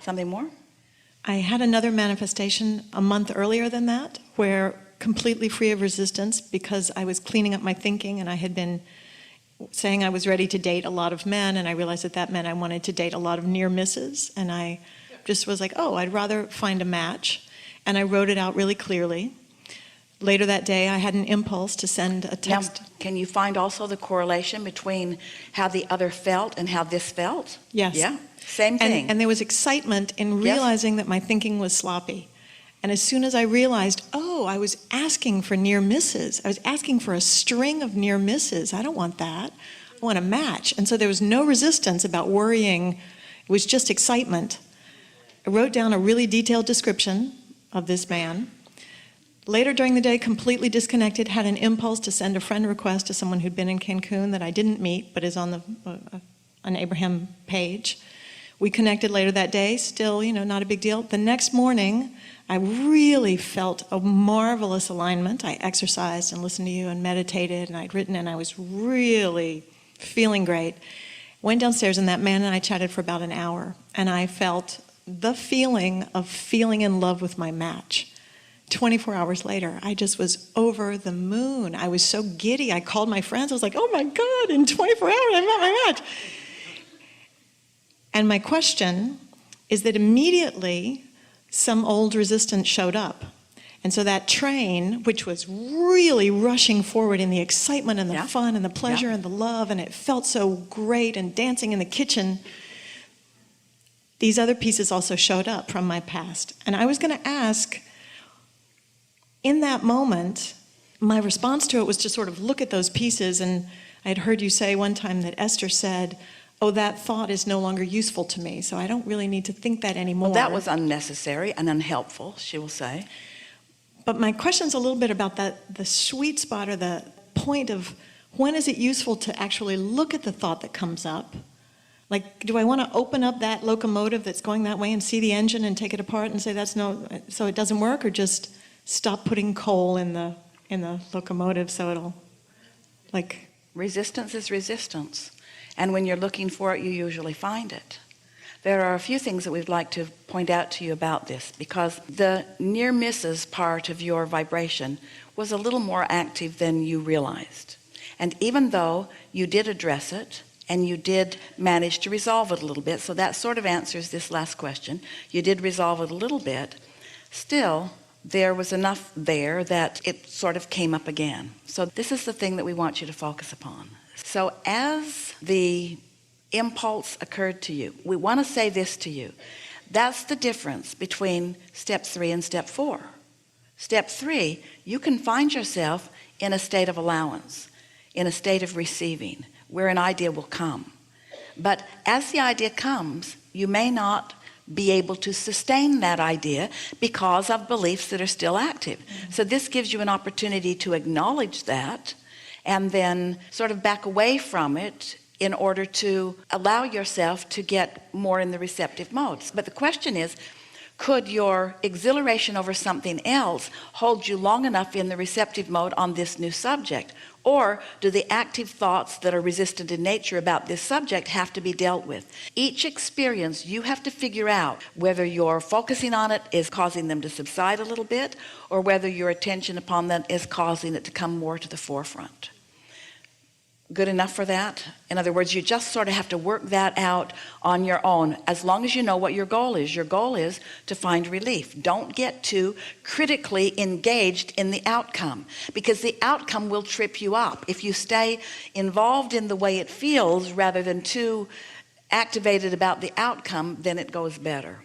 Something more? I had another manifestation a month earlier than that, where completely free of resistance, because I was cleaning up my thinking and I had been saying I was ready to date a lot of men, and I realized that that meant I wanted to date a lot of near misses, and I just was like, oh, I'd rather find a match, and I wrote it out really clearly. Later that day, I had an impulse to send a text. Now, can you find also the correlation between how the other felt and how this felt? Yes. Yeah, same thing. And there was excitement in realizing that my thinking was sloppy. And as soon as I realized, oh, I was asking for near misses. I was asking for a string of near misses. I don't want that. I want a match. And so there was no resistance about worrying. It was just excitement. I wrote down a really detailed description of this man. Later during the day, completely disconnected, had an impulse to send a friend request to someone who'd been in Cancun that I didn't meet, but is on the an Abraham page. We connected later that day, still, not a big deal. The next morning, I really felt a marvelous alignment. I exercised and listened to you and meditated, and I'd written, and I was really feeling great. Went downstairs, and that man and I chatted for about an hour, and I felt the feeling of feeling in love with my match. 24 hours later, I just was over the moon. I was so giddy. I called my friends. I was like, oh my God, in 24 hours, I met my match. And my question is that immediately some old resistance showed up. And so that train, which was really rushing forward in the excitement and the fun and the pleasure and the love, and it felt so great, and dancing in the kitchen, these other pieces also showed up from my past. And I was going to ask, in that moment, my response to it was to sort of look at those pieces, and I had heard you say one time that Esther said, oh, that thought is no longer useful to me, so I don't really need to think that anymore. Well, that was unnecessary and unhelpful, she will say. But my question's a little bit about the sweet spot, or the point of when is it useful to actually look at the thought that comes up? Like, do I want to open up that locomotive that's going that way and see the engine and take it apart and say so it doesn't work, or just stop putting coal in the locomotive so it'll, like... Resistance is resistance. And when you're looking for it, you usually find it. There are a few things that we'd like to point out to you about this, because the near misses part of your vibration was a little more active than you realized. And even though you did address it, and you did manage to resolve it a little bit, so that sort of answers this last question. You did resolve it a little bit. Still, there was enough there that it sort of came up again. So this is the thing that we want you to focus upon. So as the impulse occurred to you, we want to say this to you. That's the difference between step 3 and step 4. Step 3, you can find yourself in a state of allowance, in a state of receiving, where an idea will come. But as the idea comes, you may not be able to sustain that idea because of beliefs that are still active. So this gives you an opportunity to acknowledge that and then sort of back away from it in order to allow yourself to get more in the receptive modes. But the question is, could your exhilaration over something else hold you long enough in the receptive mode on this new subject? Or do the active thoughts that are resistant in nature about this subject have to be dealt with? Each experience, you have to figure out whether your focusing on it is causing them to subside a little bit, or whether your attention upon them is causing it to come more to the forefront. Good enough for that? In other words, you just sort of have to work that out on your own, as long as you know what your goal is. Your goal is to find relief. Don't get too critically engaged in the outcome, because the outcome will trip you up. If you stay involved in the way it feels rather than too activated about the outcome, then it goes better.